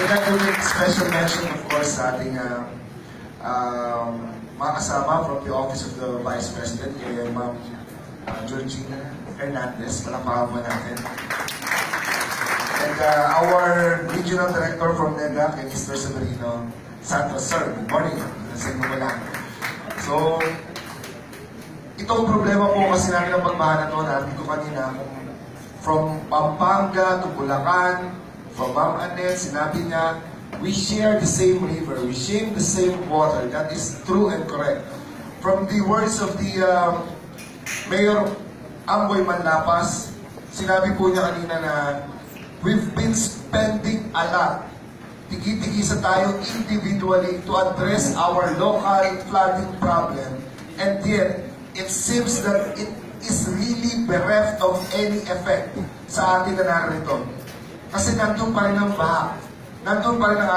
I'd like to make special mention, of course, sa ating mga kasama from the Office of the Vice President, kay Ma'am Georgina Hernandez. Palakpakan po natin. And our Regional Director from NEDA, kay Mr. Severino Santos. Sir, good morning. Nasaan mo lang. So, itong problema po kasi namin ang pagbahan na ito, natin ko kanina, from Pampanga to Bulacan, from Ma'am Annette, sinabi niya, we share the same river, we share the same water. That is true and correct. From the words of the Mayor Amboy Manlapas, sinabi po niya kanina na we've been spending a lot. Tigi-tigisa tayo individually to address our local flooding problem. And yet, it seems that it is really bereft of any effect sa ating na narito. Kasi nandun pa rin ang baha. Nandun pa rin ang